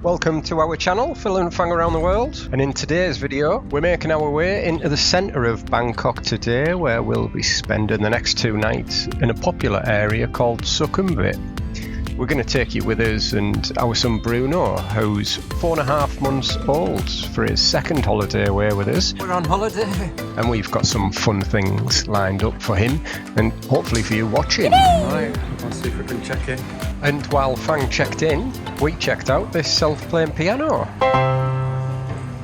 Welcome to our channel, Phill and Fang Around the World, and in today's video we're making our way into the centre of Bangkok today, where we'll be spending the next 2 nights in a popular area called Sukhumvit. We're going to take you with us and our son Bruno, who's 4.5 months old, for his second holiday away with us. We're on holiday. And we've got some fun things lined up for him, and hopefully for you watching. Right, let's see if we can check in. And while Fang checked in, we checked out this self-playing piano.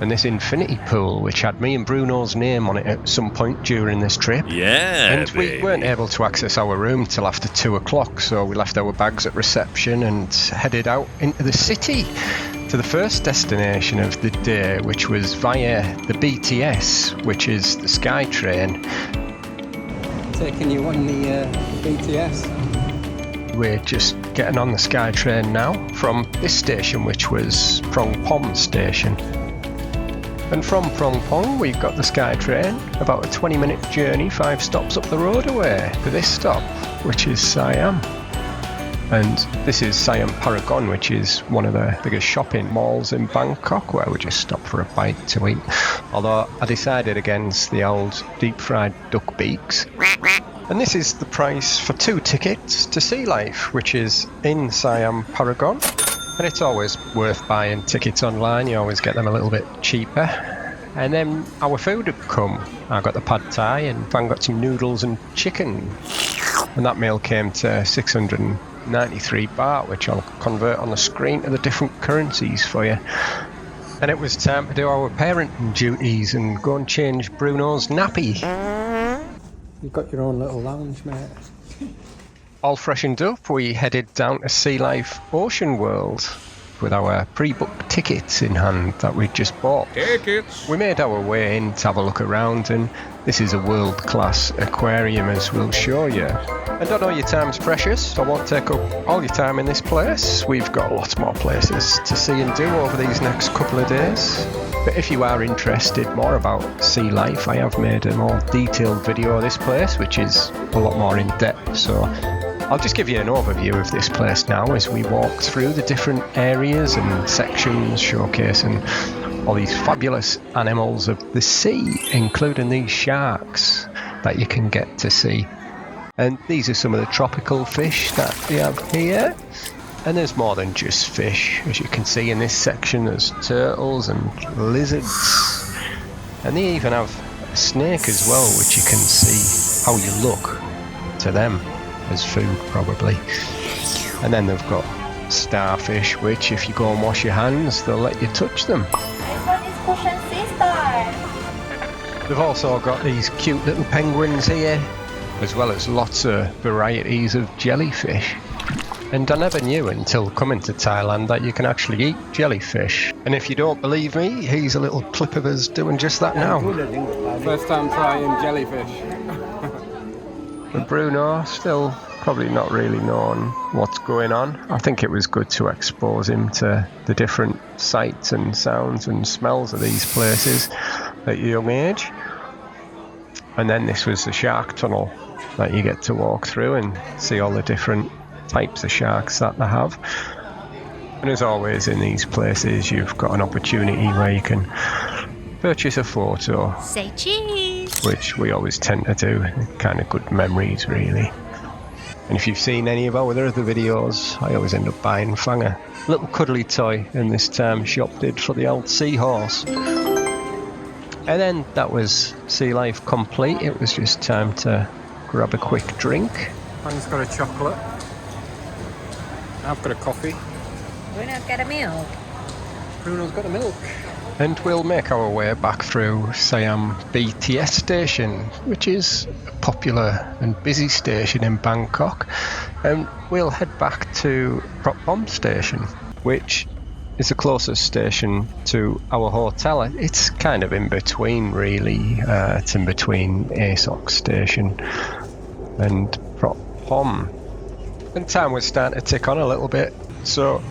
And this infinity pool, which had me and Bruno's name on it at some point during this trip. Yeah, and we weren't able to access our room till after 2 o'clock, so we left our bags at reception and headed out into the city to the first destination of the day, which was via the BTS, which is the Sky Train. Taking you on the BTS. We're just getting on the Sky Train now from this station, which was Prong Pom station. And from Prong Pong we've got the Sky Train, about a 20-minute journey, 5 stops up the road away to this stop, which is Siam. And this is Siam Paragon, which is one of the biggest shopping malls in Bangkok, where we just stopped for a bite to eat. Although I decided against the old deep-fried duck beaks. And this is the price for 2 tickets to Sea Life, which is in Siam Paragon. And it's always worth buying tickets online, you always get them a little bit cheaper. And then our food had come. I got the pad thai and Fang got some noodles and chicken. And that meal came to 693 baht, which I'll convert on the screen to the different currencies for you. And it was time to do our parenting duties and go and change Bruno's nappy. You've got your own little lounge, mate. All freshened up, we headed down to Sea Life Ocean World with our pre-booked tickets in hand that we'd just bought. Tickets! We made our way in to have a look around, and this is a world-class aquarium, as we'll show you. And I know your time's precious, so I won't take up all your time in this place. We've got lots more places to see and do over these next couple of days. But if you are interested more about Sea Life, I have made a more detailed video of this place, which is a lot more in depth, so I'll just give you an overview of this place now as we walk through the different areas and sections showcasing all these fabulous animals of the sea, including these sharks that you can get to see. And these are some of the tropical fish that we have here. And there's more than just fish. As you can see in this section, there's turtles and lizards. And they even have a snake as well, which you can see how you look to them as food, probably. And then they've got starfish, which if you go and wash your hands, they'll let you touch them. They've also got these cute little penguins here, as well as lots of varieties of jellyfish. And I never knew until coming to Thailand that you can actually eat jellyfish. And if you don't believe me, here's a little clip of us doing just that now. First time trying jellyfish. But Bruno, still probably not really knowing what's going on. I think it was good to expose him to the different sights and sounds and smells of these places at a young age. And then this was the shark tunnel that you get to walk through and see all the different types of sharks that they have. And as always in these places, you've got an opportunity where you can purchase a photo. Say cheese! Which we always tend to do. Kind of good memories, really. And if you've seen any of our other videos, I always end up buying Fang a little cuddly toy, and this time she opted for the old seahorse. And then that was Sea Life complete. It was just time to grab a quick drink. Fang's got a chocolate. I've got a coffee. Bruno's got a milk. Bruno's got a milk. And we'll make our way back through Siam BTS station, which is a popular and busy station in Bangkok. And we'll head back to Prong Pom station, which is the closest station to our hotel. It's kind of in between, really. It's in between 𝐁𝐀𝐍𝐆𝐊 station and Prong Pom. And time was starting to tick on a little bit, so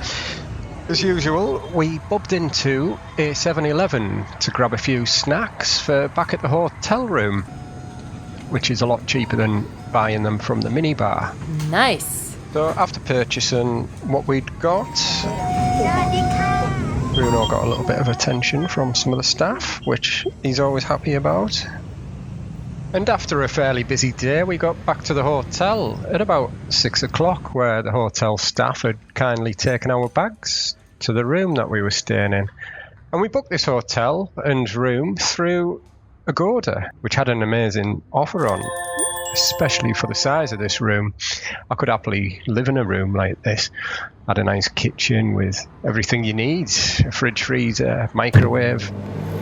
as usual we bobbed into a 7-Eleven to grab a few snacks for back at the hotel room, which is a lot cheaper than buying them from the minibar. Nice. So after purchasing what we'd got, Bruno got a little bit of attention from some of the staff, which he's always happy about. And after a fairly busy day, we got back to the hotel at about 6 o'clock, where the hotel staff had kindly taken our bags to the room that we were staying in. And we booked this hotel and room through Agoda, which had an amazing offer on, especially for the size of this room. I could happily live in a room like this. Had a nice kitchen with everything you need, a fridge, freezer, microwave,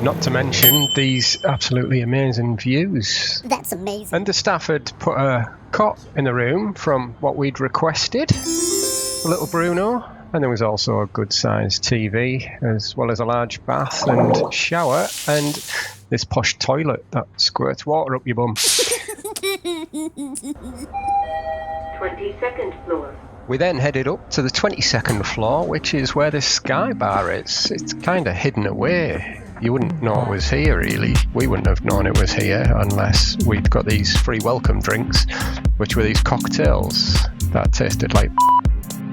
not to mention these absolutely amazing views. That's amazing. And the staff had put a cot in the room from what we'd requested, a little Bruno, and there was also a good sized TV, as well as a large bath and shower, and this posh toilet that squirts water up your bum. 22nd floor. We then headed up to the 22nd floor, which is where the Sky Bar is. It's kind of hidden away. You wouldn't know it was here, really. We wouldn't have known it was here unless we'd got these free welcome drinks, which were these cocktails that tasted like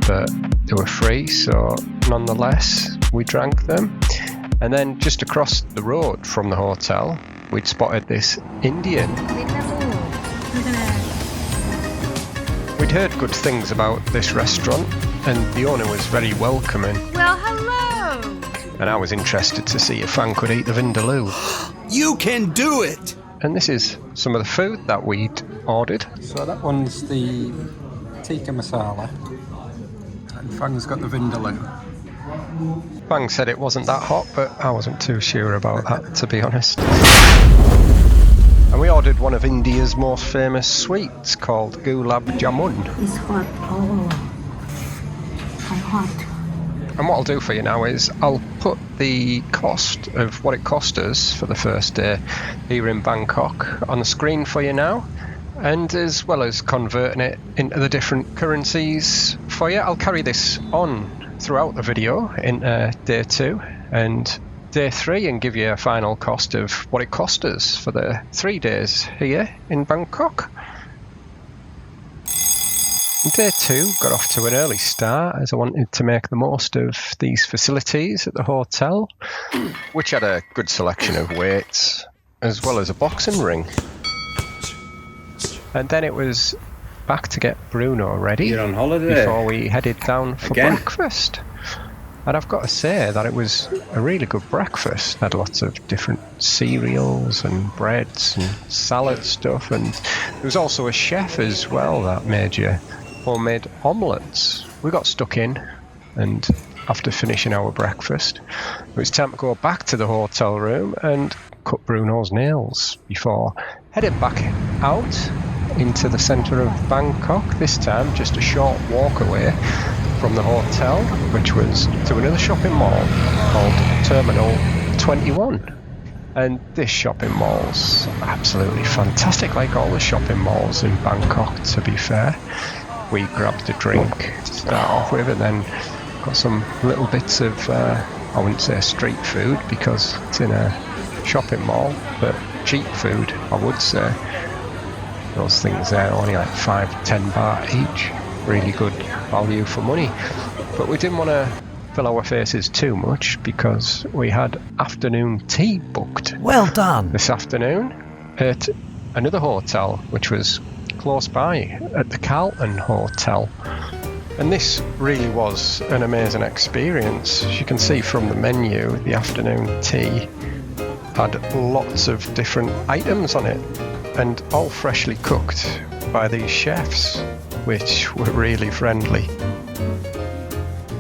but they were free, so nonetheless, we drank them. And then just across the road from the hotel, we'd spotted this Indian. We'd heard good things about this restaurant, and the owner was very welcoming. Well, hello. And I was interested to see if Fang could eat the vindaloo. You can do it! And this is some of the food that we'd ordered. So that one's the tikka masala, and Fang's got the vindaloo. Fang said it wasn't that hot, but I wasn't too sure about that, to be honest. And we ordered one of India's most famous sweets called gulab jamun. It's hot. Oh, I'm hot. And what I'll do for you now is I'll put the cost of what it cost us for the first day here in Bangkok on the screen for you now, and as well as converting it into the different currencies for you. I'll carry this on throughout the video in day 2 and day 3 and give you a final cost of what it cost us for the 3 days here in Bangkok. Day 2 got off to an early start as I wanted to make the most of these facilities at the hotel, which had a good selection of weights as well as a boxing ring. And then it was back to get Bruno ready. You're on holiday before we headed down for again? breakfast. And I've got to say that it was a really good breakfast. Had lots of different cereals and breads and salad stuff, and there was also a chef as well that made you homemade omelettes. We got stuck in, and after finishing our breakfast, it was time to go back to the hotel room and cut Bruno's nails before heading back out into the centre of Bangkok, this time just a short walk away from the hotel, which was to another shopping mall called Terminal 21. And this shopping mall's absolutely fantastic, like all the shopping malls in Bangkok, to be fair. We grabbed a drink to start off with, and then got some little bits of, I wouldn't say street food because it's in a shopping mall, but cheap food, I would say. Those things there are only like 5-10 baht each. Really good value for money. But we didn't want to fill our faces too much because we had afternoon tea booked. Well done. This afternoon at another hotel, which was close by at the Carlton Hotel. And this really was an amazing experience. As you can see from the menu, the afternoon tea had lots of different items on it, and all freshly cooked by these chefs, which were really friendly.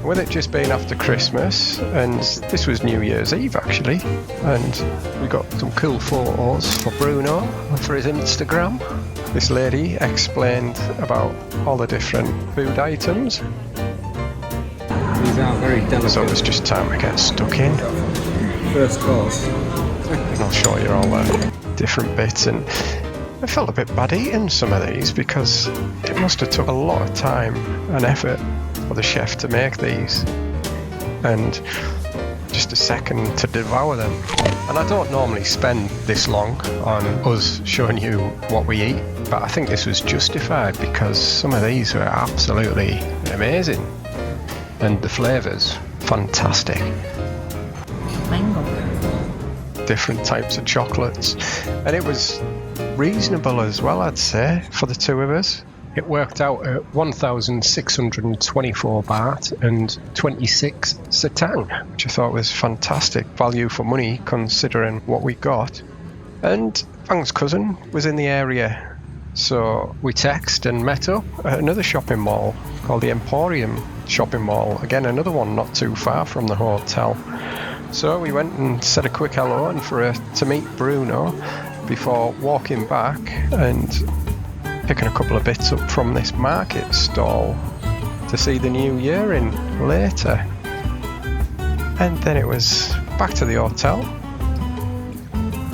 With it just being after Christmas, and this was New Year's Eve actually, and we got some cool photos for Bruno for his Instagram. This lady explained about all the different food items. These are very delicate. So it was just time to get stuck in. First course. And I'll show you all the different bits. And I felt a bit bad eating some of these because it must have took a lot of time and effort for the chef to make these, and just a second to devour them. And I don't normally spend this long on us showing you what we eat, but I think this was justified because some of these were absolutely amazing and the flavours fantastic. mango. different types of chocolates, and it was reasonable as well, I'd say, for the two of us. It worked out at 1,624 baht and 26 satang, which I thought was fantastic value for money considering what we got. And Fang's cousin was in the area, so we texted and met up at another shopping mall called the Emporium shopping mall. Again, another one not too far from the hotel. So we went and said a quick hello and to meet Bruno before walking back and picking a couple of bits up from this market stall to see the new year in later. And then it was back to the hotel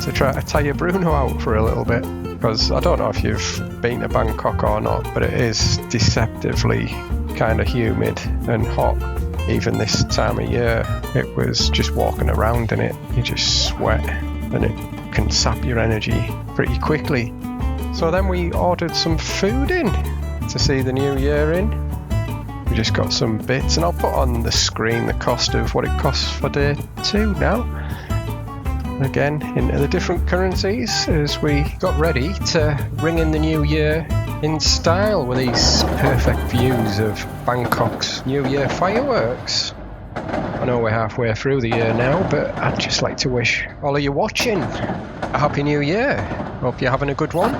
to try to tire Bruno out for a little bit, because I don't know if you've been to Bangkok or not, but it is deceptively kind of humid and hot. Even this time of year, it was just walking around in it, you just sweat and it can sap your energy pretty quickly. So then we ordered some food in to see the new year in. We just got some bits, and I'll put on the screen the cost of what it costs for day 2 now. Again, into the different currencies as we got ready to ring in the new year in style with these perfect views of Bangkok's New Year fireworks. I know we're halfway through the year now, but I'd just like to wish all of you watching a Happy New Year. Hope you're having a good one.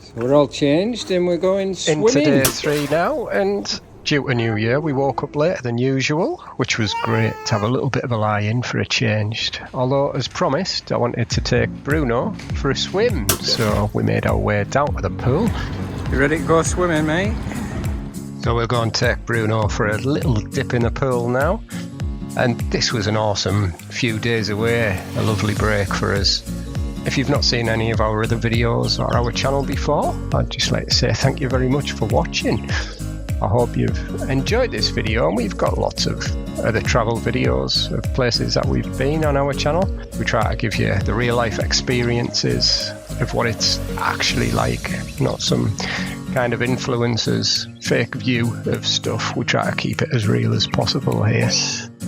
So we're all changed and we're going swimming. Into day 3 now, and due to New Year, we woke up later than usual, which was great to have a little bit of a lie-in for a change. Although, as promised, I wanted to take Bruno for a swim, so we made our way down to the pool. You ready to go swimming, mate? So we'll go and take Bruno for a little dip in the pool now. And this was an awesome few days away, a lovely break for us. If you've not seen any of our other videos or our channel before, I'd just like to say thank you very much for watching. I hope you've enjoyed this video, and we've got lots of other travel videos of places that we've been on our channel. We try to give you the real life experiences of what it's actually like, not some kind of influencers fake view of stuff. We try to keep it as real as possible here.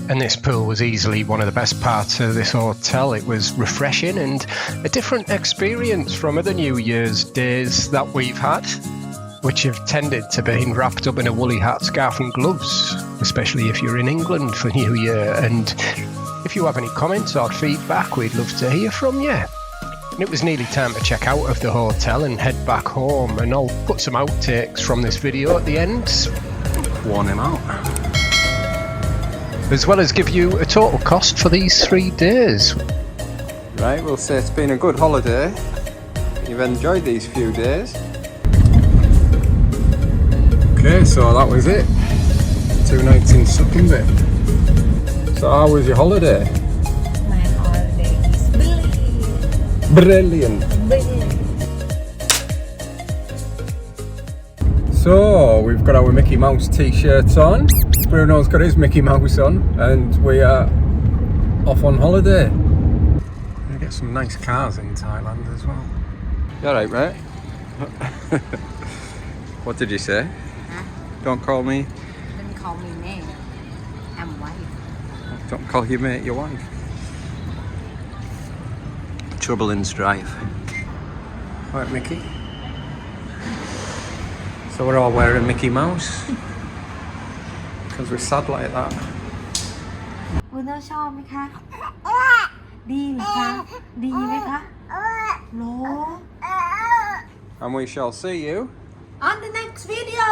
And this pool was easily one of the best parts of this hotel. It was refreshing and a different experience from other New Year's days that we've had, which have tended to be wrapped up in a woolly hat, scarf and gloves, especially if you're in England for New Year. And if you have any comments or feedback, we'd love to hear from you. And it was nearly time to check out of the hotel and head back home, and I'll put some outtakes from this video at the end. Warn him out. As well as give you a total cost for these 3 days. Right, we'll say it's been a good holiday. You've enjoyed these few days. Okay, so that was it. 2 nights in Sukhumvit. So how was your holiday? My holiday is Brilliant. So we've got our Mickey Mouse t-shirts on. Bruno's got his Mickey Mouse on, and we are off on holiday. We get some nice cars in Thailand as well. You alright, mate? What did you say? Don't call me. Don't call me mate. I'm wife. Don't call your mate your wife. Trouble in strife. Right, Mickey. So we're all wearing Mickey Mouse because we're sad like that. Bruno ชอบไหมคะ ดีเหรอคะ ดีไหมคะโห And we shall see you on the next video